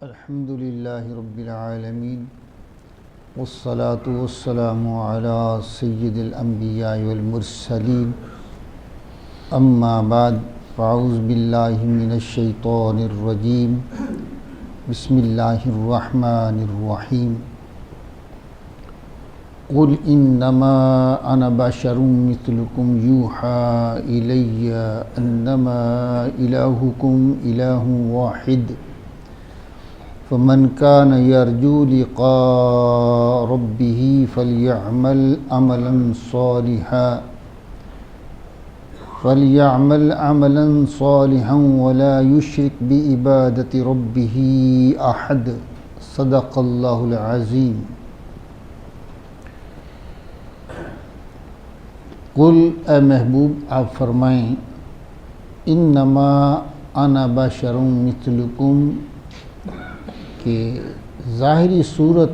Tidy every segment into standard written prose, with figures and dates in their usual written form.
الحمد للہ رب العالمین والصلاة والسلام علی سید الانبیاء والمرسلین اما بعد فاعوذ باللہ من الشیطان الرجیم بسم اللہ الرحمن الرحیم قل انما انا بشر مثلکم یوحی الی انما الہکم الہ واحد فمن كان يرجو لقاء ربه فليعمل عملا صالحا ولا يشرك بعبادة ربه أحد صدق الله العظيم. قل اے محبوب آپ فرمائیں انما انا بشر مثلکم کہ ظاہری صورت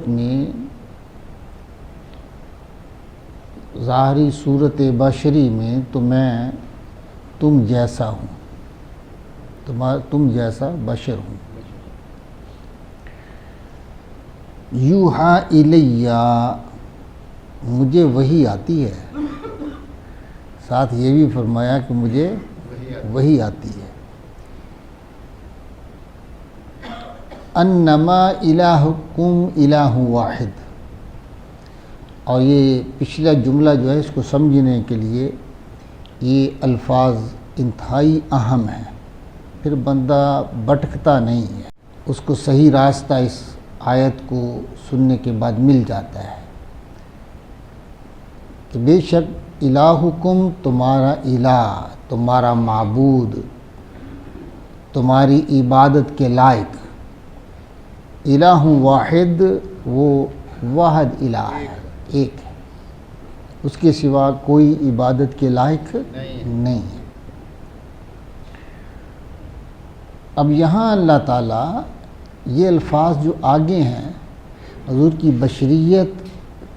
بشری میں تو میں تم جیسا ہوں، تم جیسا بشر ہوں. یوحی الیہ مجھے وحی آتی ہے، ساتھ یہ بھی فرمایا کہ مجھے وحی آتی ہے. انما الہکم الہ واحد، اور یہ پچھلا جملہ جو ہے اس کو سمجھنے کے لیے یہ الفاظ انتہائی اہم ہیں، پھر بندہ بھٹکتا نہیں ہے، اس کو صحیح راستہ اس آیت کو سننے کے بعد مل جاتا ہے کہ بے شک الہکم تمہارا الہ، تمہارا معبود، تمہاری عبادت کے لائق الہ واحد، وہ واحد الہ ہے، ایک ہے، اس کے سوا کوئی عبادت کے لائق نہیں ہے. اب یہاں اللہ تعالیٰ یہ الفاظ جو آگے ہیں حضور کی بشریت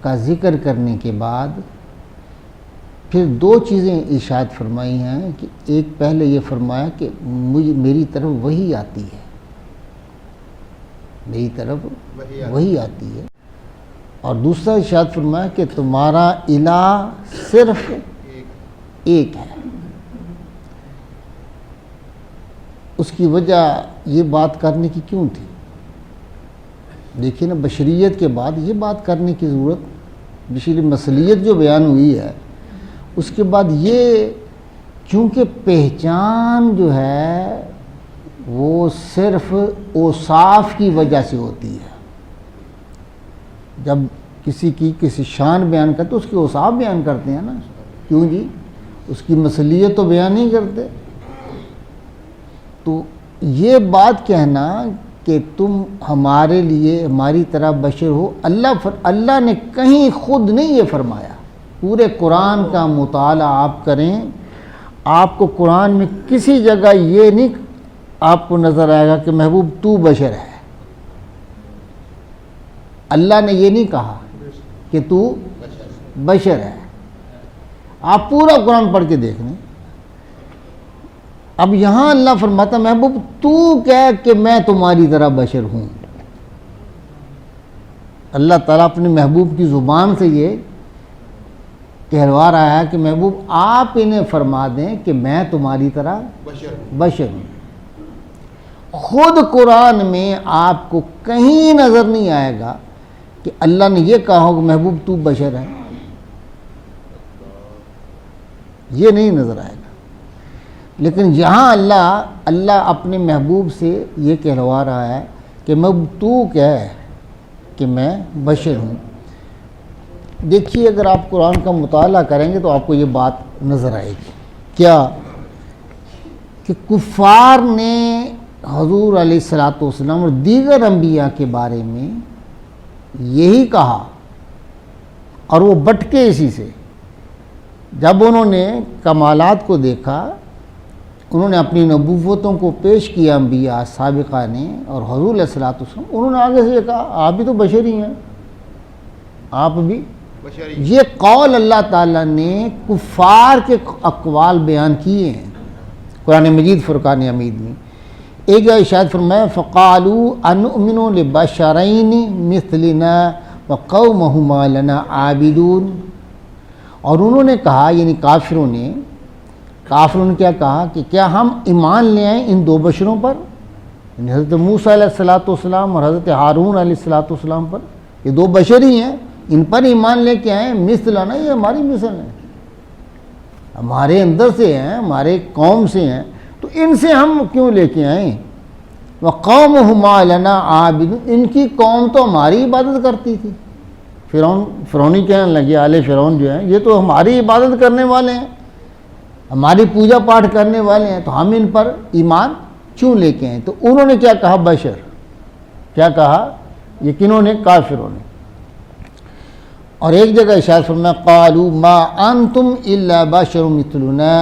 کا ذکر کرنے کے بعد پھر دو چیزیں ارشاد فرمائی ہیں کہ ایک پہلے یہ فرمایا کہ میری طرف وحی آتی ہے، میری طرف وہی آتی ہے، اور دوسرا ارشاد فرمایا کہ تمہارا الہ صرف ایک ہے. اس کی وجہ یہ بات کرنے کی کیوں تھی؟ دیکھیے نا، بشریت کے بعد یہ بات کرنے کی ضرورت، بشری مسلیت جو بیان ہوئی ہے اس کے بعد یہ، کیونکہ پہچان جو ہے وہ صرف اوصاف کی وجہ سے ہوتی ہے. جب کسی شان بیان کرتے اس کے اوصاف بیان کرتے ہیں نا، کیوں جی؟ اس کی مثلیت تو بیان نہیں کرتے. تو یہ بات کہنا کہ تم ہمارے لیے ہماری طرح بشر ہو، اللہ نے کہیں خود نہیں یہ فرمایا. پورے قرآن کا مطالعہ آپ کریں، آپ کو قرآن میں کسی جگہ یہ نہیں آپ کو نظر آئے گا کہ محبوب تو بشر ہے. اللہ نے یہ نہیں کہا کہ تو بشر ہے. آپ پورا قرآن پڑھ کے دیکھ لیں. اب یہاں اللہ فرماتا محبوب تو کہہ کہ میں تمہاری طرح بشر ہوں. اللہ تعالیٰ اپنے محبوب کی زبان سے یہ کہلوا رہا ہے کہ محبوب آپ انہیں فرما دیں کہ میں تمہاری طرح بشر ہوں. خود قرآن میں آپ کو کہیں نظر نہیں آئے گا کہ اللہ نے یہ کہا ہو کہ محبوب تو بشر ہے، یہ نہیں نظر آئے گا. لیکن یہاں اللہ اپنے محبوب سے یہ کہلوا رہا ہے کہ محبوب تو کہہ کہ میں بشر ہوں. دیکھیے اگر آپ قرآن کا مطالعہ کریں گے تو آپ کو یہ بات نظر آئے گی. کیا کہ کفار نے حضور علیہ الصلوۃ والسلام اور دیگر انبیاء کے بارے میں یہی کہا، اور وہ بٹکے اسی سے. جب انہوں نے کمالات کو دیکھا، انہوں نے اپنی نبوتوں کو پیش کیا انبیاء سابقہ نے اور حضور علیہ الصلوۃ والسلام، انہوں نے آگے سے یہ کہا آپ بھی تو بشر ہی ہیں، آپ بھی بشر. یہ قول اللہ تعالیٰ نے کفار کے اقوال بیان کیے ہیں قرآن مجید فرقان حمید میں. ایک جگہ ارشاد فرمایا فقالوا انؤمن لبشرین مثلنا وقومہما لنا عابدون، اور انہوں نے کہا، یعنی کافروں نے کیا کہا کہ کیا ہم ایمان لے آئیں ان دو بشروں پر، یعنی حضرت موسیٰ علیہ السلام اور حضرت ہارون علیہ السلام پر، یہ دو بشر ہی ہیں، ان پر ایمان لے کے آئیں، مثلنا، یہ ہماری مثل ہیں، ہمارے اندر سے ہیں، ہمارے قوم سے ہیں، تو ان سے ہم کیوں لے کے آئیں؟ وَقَوْمُهُمَا لَنَا عَابِدُونَ، ان کی قوم تو ہماری عبادت کرتی تھی۔ فرعونی کہنے لگے، آل فرعون جو ہیں، یہ تو ہماری عبادت کرنے والے ہیں، ہماری پوجا پاٹ کرنے والے ہیں، تو ہم ان پر ایمان کیوں لے کے آئیں؟ تو انہوں نے کیا کہا؟ بشر، کیا کہا؟ یہ کنہوں نے؟ کافروں نے۔ اور ایک جگہ ارشاد فرمایا قالوا ما انتم الا بشر مثلنا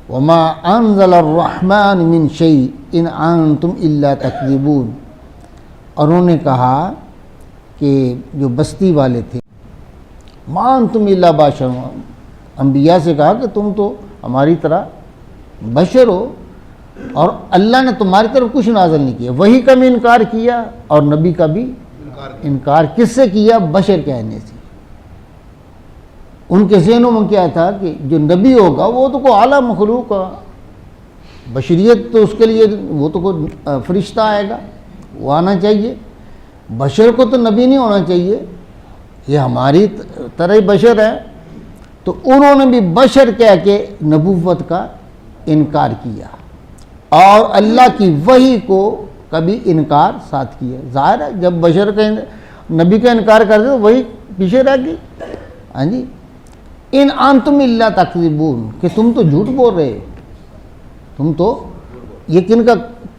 وما انزل الرحمن من شيء ان انتم الا تكذبون، اور انہوں نے کہا کہ جو بستی والے تھے، ما انتم الا بشر، انبیاء سے کہا کہ تم تو ہماری طرح بشر ہو، اور اللہ نے تمہاری طرف کچھ نازل نہیں کیا، وحی کا بھی انکار کیا اور نبی کا بھی انکار کس سے کیا؟ بشر کہنے سے۔ ان کے ذہنوں میں کیا تھا کہ جو نبی ہوگا وہ تو کوئی اعلیٰ مخلوق ہوگا، بشریت تو اس کے لیے وہ تو کوئی فرشتہ آئے گا، وہ آنا چاہیے، بشر کو تو نبی نہیں ہونا چاہیے، یہ ہماری طرح ہی بشر ہے۔ تو انہوں نے بھی بشر کہہ کے نبوت کا انکار کیا اور اللہ کی وحی کو کبھی انکار ساتھ کیا۔ ظاہر ہے جب بشر کا نبی کا انکار کرتے تو وہی پیچھے رہ گئی۔ ہاں جی، ان انتم الا تکذبون، کہ تم تو جھوٹ بول رہے، تم تو، یہ کن کا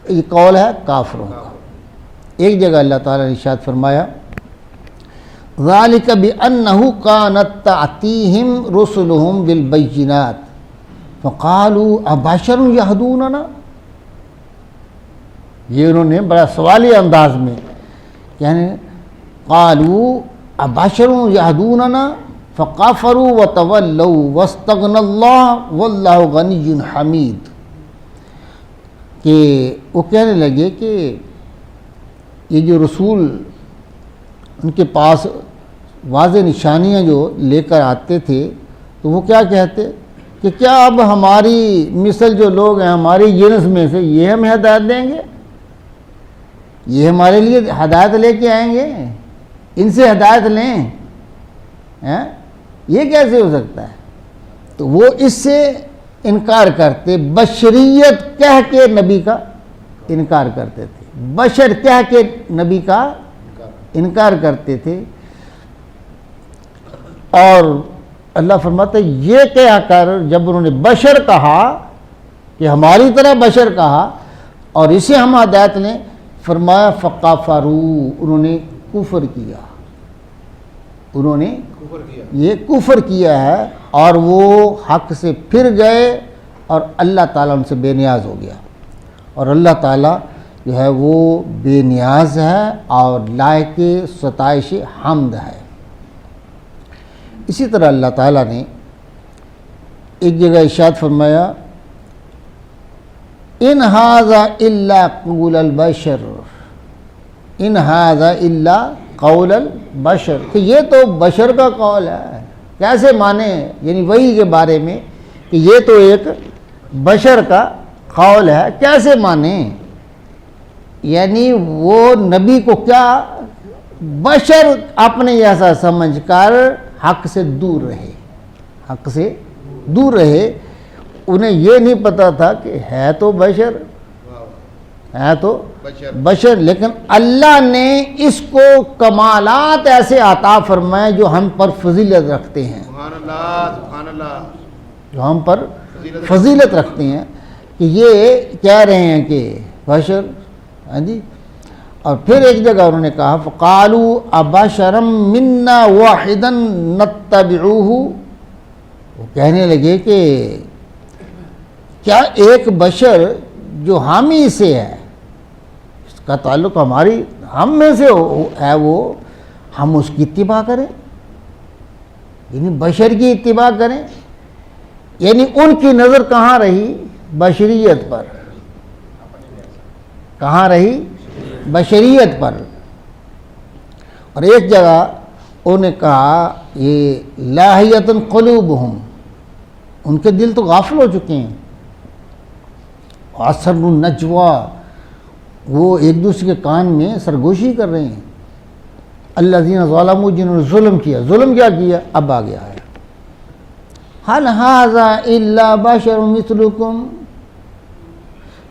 یہ قول ہے؟ کافروں کا۔ ایک جگہ اللہ تعالیٰ نے ارشاد فرمایا ذالک بأنہ کانت تأتیہم رسلہم بالبینات فقالوا ابشر یہدوننا، یہ انہوں نے بڑا سوالی انداز میں، یعنی قالوا ابشر یہدوننا فکفروا وتولوا واستغنى اللہ واللہ غنی حمید، کہ وہ کہنے لگے کہ یہ جو رسول ان کے پاس واضح نشانیاں جو لے کر آتے تھے تو وہ کیا کہتے کہ کیا اب ہماری مثل جو لوگ ہیں ہماری جنس میں سے یہ ہمیں ہدایت دیں گے، یہ ہمارے لیے ہدایت لے کے آئیں گے، ان سے ہدایت لیں، یہ کیسے ہو سکتا ہے؟ تو وہ اس سے انکار کرتے، بشریت کہہ کے نبی کا انکار کرتے تھے، بشر کہہ کے نبی کا انکار کرتے تھے۔ اور اللہ فرماتا ہے یہ کہہ کر جب انہوں نے بشر کہا کہ ہماری طرح بشر کہا اور اسے ہم ہدایت لیں، فرمایا فکفروا، انہوں نے کفر کیا، انہوں نے یہ کفر کیا ہے اور وہ حق سے پھر گئے اور اللہ تعالیٰ ان سے بے نیاز ہو گیا، اور اللہ تعالیٰ جو ہے وہ بے نیاز ہے اور لائق ستائش حمد ہے۔ اسی طرح اللہ تعالیٰ نے ایک جگہ ارشاد فرمایا ان ھذا الا قول البشر، ان ھذا الا قول البشر، کہ یہ تو بشر کا قول ہے، کیسے مانے؟ یعنی وحی کے بارے میں کہ یہ تو ایک بشر کا قول ہے، کیسے مانے؟ یعنی وہ نبی کو کیا بشر اپنے جیسا سمجھ کر حق سے دور رہے، حق سے دور رہے، انہیں یہ نہیں پتا تھا کہ ہے تو بشر، ہے تو بشر، لیکن اللہ نے اس کو کمالات ایسے عطا فرمائے جو ہم پر فضیلت رکھتے ہیں، سبحان اللہ، جو ہم پر فضیلت رکھتے ہیں، کہ یہ کہہ رہے ہیں کہ بشر، ہاں جی۔ اور پھر ایک جگہ انہوں نے کہا فقالوا ابشرا منا واحدا نتبعوہ، وہ کہنے لگے کہ کیا ایک بشر جو ہم ہی سے ہے، اس کا تعلق ہماری ہم میں سے ہے، وہ ہم اس کی اتباع کریں، یعنی بشر کی اتباع کریں، یعنی ان کی نظر کہاں رہی؟ بشریت پر، کہاں رہی؟ بشریت پر. اور ایک جگہ انہوں نے کہا یہ لاہیۃ قلوبہم، ان کے دل تو غافل ہو چکے ہیں. اثر النجوا، وہ ایک دوسرے کے کان میں سرگوشی کر رہے ہیں. الذین ظلموا، جنہوں نے ظلم کیا. ظلم کیا کیا؟ اب آ گیا ہے هل هذا الا بشر مثلکم،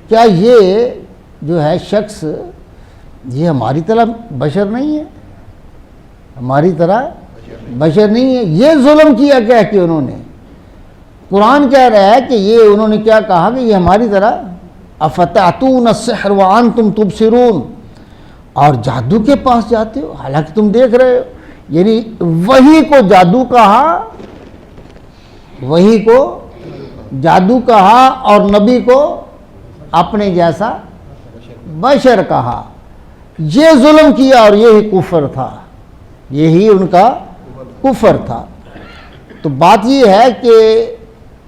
کیا یہ جو ہے شخص یہ ہماری طرح بشر نہیں ہے؟ ہماری طرح بشر نہیں ہے. یہ ظلم کیا کہہ کے انہوں نے. قرآن کہہ رہا ہے کہ یہ انہوں نے کیا کہا کہ یہ ہماری طرح. افتأتون السحر وانتم تبصرون، اور جادو کے پاس جاتے ہو حالانکہ تم دیکھ رہے ہو. یعنی وہی کو جادو کہا، وہی کو جادو کہا، اور نبی کو اپنے جیسا بشر کہا. یہ ظلم کیا اور یہی کفر تھا، یہی ان کا کفر تھا. تو بات یہ ہے کہ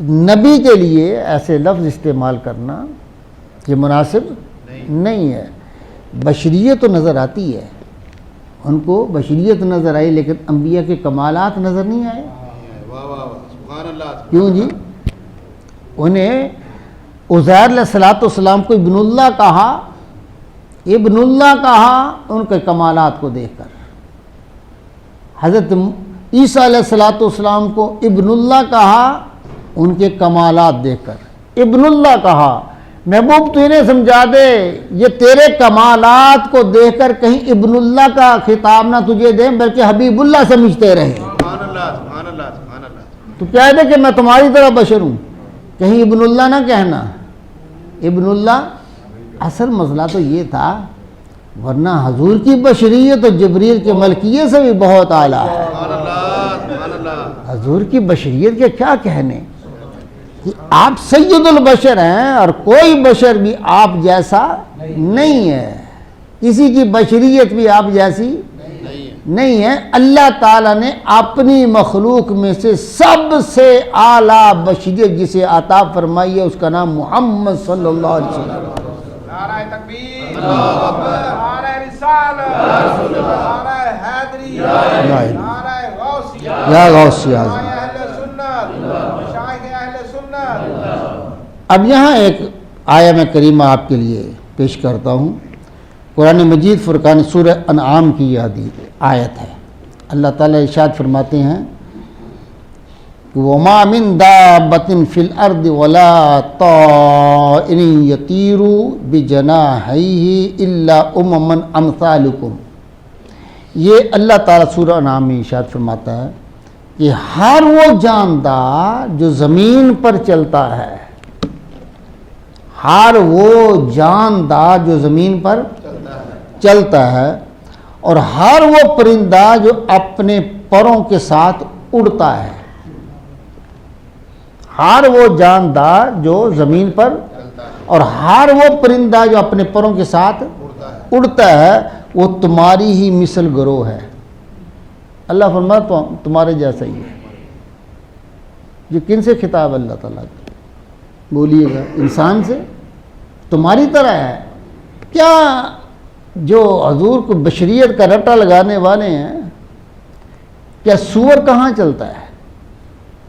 نبی کے لیے ایسے لفظ استعمال کرنا یہ مناسب نہیں ہے. بشریت تو نظر آتی ہے، ان کو بشریت نظر آئی، لیکن انبیاء کے کمالات نظر نہیں آئے. واہ واہ واہ، سبحان اللہ. کیوں جی؟ انہیں عزیر علیہ السلام کو ابن اللہ کہا، ابن اللہ کہا ان کے کمالات کو دیکھ کر. حضرت عیسیٰ علیہ السلام کو ابن اللہ کہا ان کے کمالات دیکھ کر. ابن اللہ کہا. محبوب تو انہیں سمجھا دے یہ تیرے کمالات کو دیکھ کر کہیں ابن اللہ کا خطاب نہ تجھے دیں بلکہ حبیب اللہ سمجھتے رہیں. سبحان اللہ، سبحان اللہ، سبحان اللہ. تو کہہ دے کہ میں تمہاری طرح بشر ہوں، کہیں ابن اللہ نہ کہنا. ابن اللہ اصل مسئلہ تو یہ تھا، ورنہ حضور کی بشریت اور جبریل کے ملکیت سے بھی بہت اعلیٰ ہے. سبحان اللہ، سبحان اللہ. حضور کی بشریت کے کیا کہنے کہ آپ سید البشر ہیں، اور کوئی بشر بھی آپ جیسا نہیں ہے، کسی کی بشریت بھی آپ جیسی نہیں ہے. اللہ تعالیٰ نے اپنی مخلوق میں سے سب سے اعلیٰ بشریت جسے عطا فرمائی ہے اس کا نام محمد صلی اللہ علیہ وسلم. نعرہ تکبیر، نعرہ رسالت، نعرہ حیدری، نعرہ غوثیہ، یا غوثیہ اعظم. اہل سنت، مشائخ اہل سنت. اب یہاں ایک آیہ میں کریمہ آپ کے لیے پیش کرتا ہوں. قرآن مجید فرقان سورہ انعام کی یہ آیت ہے. اللہ تعالیٰ ارشاد فرماتے ہیں وَمَا مِن دَابَّةٍ فِي الْأَرْضِ وَلَا طَائِرٍ يَطِيرُ بِجَنَاحَيْهِ إِلَّا أُمَمٌ أَمْثَالُكُمْ. یہ اللہ تعالیٰ سورہ انعام میں ارشاد فرماتا ہے کہ ہر وہ جاندار جو زمین پر چلتا ہے، ہر وہ جاندار جو زمین پر چلتا ہے، اور ہر وہ پرندہ جو اپنے پروں کے ساتھ اڑتا ہے. ہر وہ جاندار جو زمین پر اور ہر وہ پرندہ جو اپنے پروں کے ساتھ اڑتا ہے وہ تمہاری ہی مثل گروہ ہے. اللہ فرماتا تمہارے جیسا ہی ہے. یہ کن سے خطاب اللہ تعالیٰ کا؟ بولیے گا انسان سے. تمہاری طرح ہے. کیا جو حضور کو بشریت کا رٹا لگانے والے ہیں، کیا سور کہاں چلتا ہے؟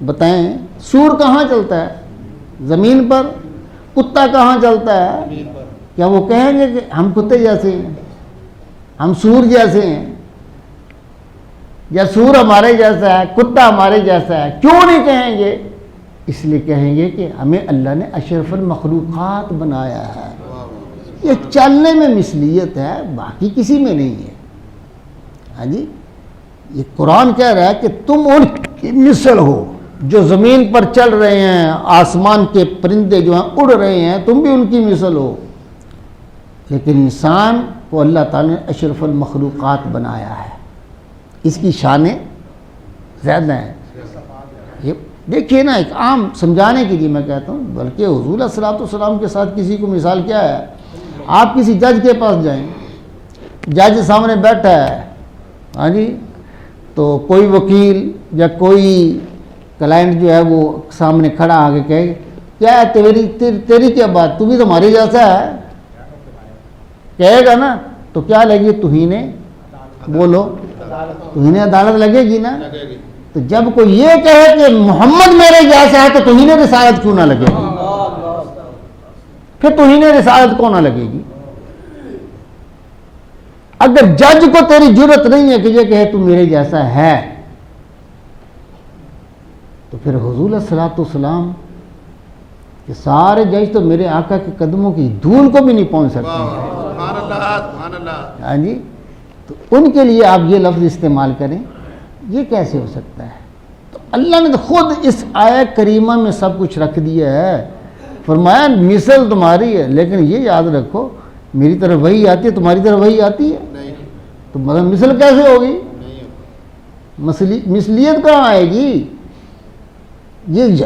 بتائیں، سور کہاں چلتا ہے؟ زمین پر. کتا کہاں چلتا ہے؟ کیا وہ کہیں گے کہ ہم کتے جیسے ہیں، ہم سور جیسے ہیں، یا سور ہمارے جیسا ہے، کتا ہمارے جیسا ہے؟ کیوں نہیں کہیں گے؟ اس لیے کہیں گے کہ ہمیں اللہ نے اشرف المخلوقات بنایا ہے. یہ چلنے میں مثلیت ہے، باقی کسی میں نہیں ہے. ہاں جی، یہ قرآن کہہ رہا ہے کہ تم ان کی مثل ہو جو زمین پر چل رہے ہیں، آسمان کے پرندے جو ہیں اڑ رہے ہیں، تم بھی ان کی مثل ہو. لیکن انسان کو اللہ تعالیٰ نے اشرف المخلوقات بنایا ہے، اس کی شانیں زیادہ ہیں. یہ دیکھیے نا، ایک عام سمجھانے کے لیے میں کہتا ہوں، بلکہ حضور علیہ السلام کے ساتھ کسی کو مثال کیا ہے؟ آپ کسی جج کے پاس جائیں، جج سامنے بیٹھا ہے، ہاں جی، تو کوئی وکیل یا کوئی کلائنٹ جو ہے وہ سامنے کھڑا آگے کہے کیا ہے تیری کیا بات، تو بھی تو ہمارے جیسا ہے. کہے گا نا تو کیا لگے؟ توہین بولو توہین عدالت لگے گی نا. لگے گی. تو جب کوئی یہ کہے کہ محمد میرے جیسا ہے تو توہین رسالت کیوں نہ لگے گی؟ پھر توہین رسالت کیوں نہ لگے گی؟ اگر جج کو تیری جرت نہیں ہے کہ یہ کہے تو میرے جیسا ہے تو پھر حضور صلوات والسلام کہ سارے جج تو میرے آقا کے قدموں کی دھول کو بھی نہیں پہنچ سکتے واہ ہیں. واہ. سبحان اللہ سبحان اللہ. ہاں جی. تو ان کے لیے آپ یہ لفظ استعمال کریں، یہ کیسے ہو سکتا ہے؟ تو اللہ نے تو خود اس آیت کریمہ میں سب کچھ رکھ دیا ہے. فرمایا مثل تمہاری ہے لیکن یہ یاد رکھو میری طرف وہی آتی ہے تمہاری طرف وہی آتی ہے. نہیں تو مطلب مثل کیسے ہوگی؟ نہیں. مثلیت کہاں آئے گی؟ یہ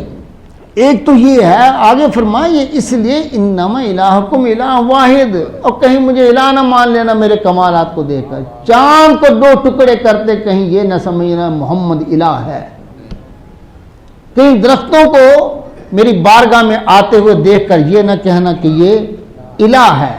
ایک تو یہ ہے. آگے فرمایا یہ اس لیے انما الہکم الہ واحد، اور کہیں مجھے الہ نہ مان لینا میرے کمالات کو دیکھ کر. چاند کو دو ٹکڑے کرتے کہیں یہ نہ سمجھنا محمد الہ ہے. کہیں درختوں کو میری بارگاہ میں آتے ہوئے دیکھ کر یہ نہ کہنا کہ یہ الہ ہے.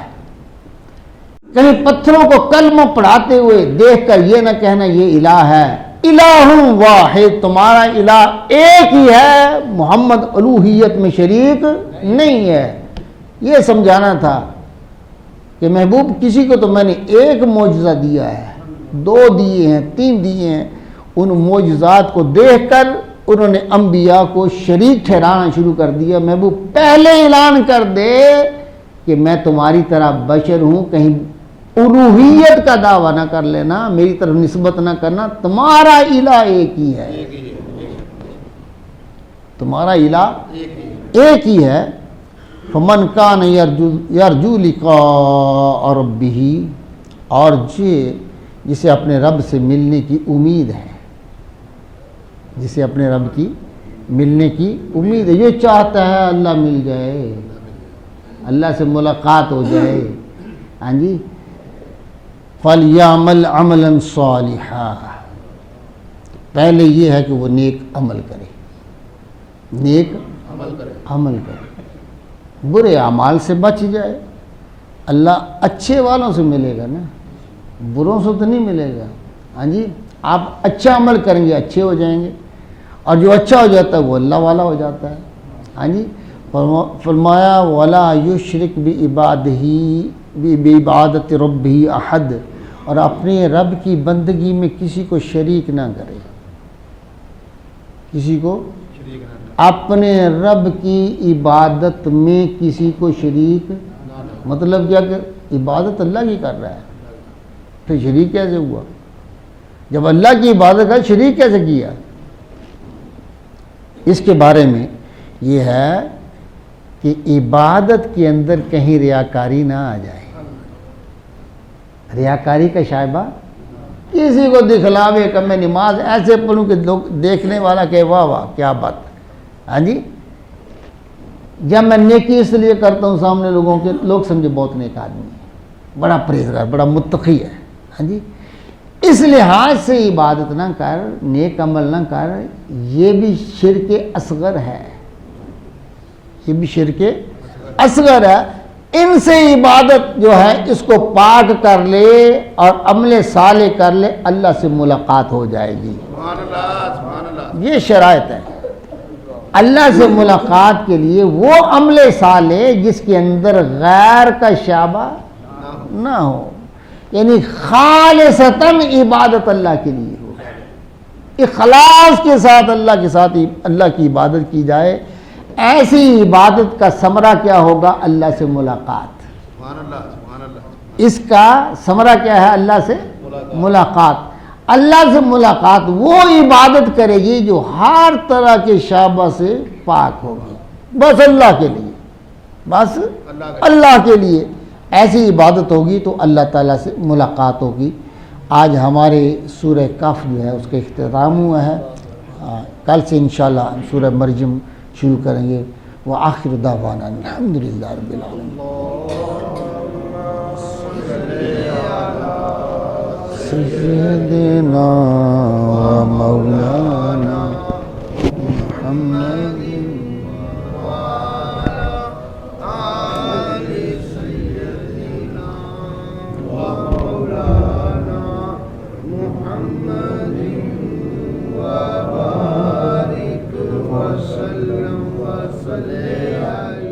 کہیں پتھروں کو کلمہ پڑھاتے ہوئے دیکھ کر یہ نہ کہنا یہ الہ ہے. الہ واحد، تمہارا الہ ایک ہی ہے، محمد الوہیت میں شریک نہیں ہے. یہ سمجھانا تھا کہ محبوب کسی کو تو میں نے ایک معجزہ دیا ہے، 2 دیے ہیں، 3 دیے ہیں. ان معجزات کو دیکھ کر انہوں نے انبیاء کو شریک ٹھہرانا شروع کر دیا. محبوب پہلے اعلان کر دے کہ میں تمہاری طرح بشر ہوں، کہیں الوہیت کا دعویٰ نہ کر لینا، میری طرف نسبت نہ کرنا. تمہارا الہ ایک ہی ہے، ایک ہی ہے. تمہارا الہ ایک ہی ہے. ایک ہی ہے. فمن کان یرجو لقاء ربہ، اور جسے اپنے رب سے ملنے کی امید ہے، جسے اپنے رب کی ملنے کی امید ہے، یہ چاہتا ہے اللہ مل جائے، اللہ سے ملاقات ہو جائے. ہاں جی. فَلْيَعْمَلْ عَمَلًا صَالِحًا، پہلے یہ ہے کہ وہ نیک عمل کرے، نیک عمل کرے. عمل کرے، برے اعمال سے بچ جائے. اللہ اچھے والوں سے ملے گا نا، بروں سے تو نہیں ملے گا. ہاں جی. آپ اچھا عمل کریں گے اچھے ہو جائیں گے، اور جو اچھا ہو جاتا ہے وہ اللہ والا ہو جاتا ہے. ہاں جی. فرمایا وَلَا يُشْرِكْ بِعِبَادَةِ رَبِّهِ أَحَدٍ، اور اپنے رب کی بندگی میں کسی کو شریک نہ کرے. کسی کو شریک نہ اپنے رب کی عبادت میں کسی کو شریک، مطلب کیا کہ عبادت اللہ کی کر رہا ہے، پھر شریک کیسے ہوا؟ جب اللہ کی عبادت کا شریک کیسے کیا؟ اس کے بارے میں یہ ہے کہ عبادت کے اندر کہیں ریاکاری نہ آ جائے. ریاکاری کا شائبہ کسی کو دکھلاوے کہ میں نماز ایسے پڑھوں کہ لوگ دیکھنے والا کہ واہ واہ کیا بات. ہاں جی. جب میں نیکی اس لیے کرتا ہوں سامنے لوگوں کے، لوگ سمجھے بہت نیک آدمی ہے، بڑا پرہیزگار، بڑا متقی ہے. ہاں جی. اس لحاظ سے عبادت نہ کر، نیک عمل نہ کر، یہ بھی شرک اصغر ہے، یہ بھی شرک اصغر ہے. ان سے عبادت جو ہے اس کو پاک کر لے اور عمل صالح کر لے، اللہ سے ملاقات ہو جائے گی. سبحان اللہ سبحان اللہ. یہ شرائط ہے. اللہ سے ملاقات کے لیے وہ عمل صالح جس کے اندر غیر کا شعبہ نہ ہو، یعنی خالصتاً عبادت اللہ کے لیے ہو، اخلاص کے ساتھ اللہ کی عبادت کی جائے. ایسی عبادت کا ثمرہ کیا ہوگا؟ اللہ سے ملاقات. سبحان اللہ سبحان اللہ. اس کا ثمرہ کیا ہے؟ اللہ سے ملاقات. اللہ سے ملاقات وہ عبادت کرے گی جو ہر طرح کے شعبہ سے پاک ہوگی، بس اللہ کے لیے، بس اللہ کے لیے ایسی عبادت ہوگی تو اللہ تعالیٰ سے ملاقات ہوگی. آج ہمارے سورہ کہف جو ہے اس کا اختتام ہوا ہے. کل سے انشاءاللہ سورہ مریم شروع کریں گے. وآخر دعوانا الحمدللہ رب العالمین. سیدنا و مولانا محمد وسلم وصلی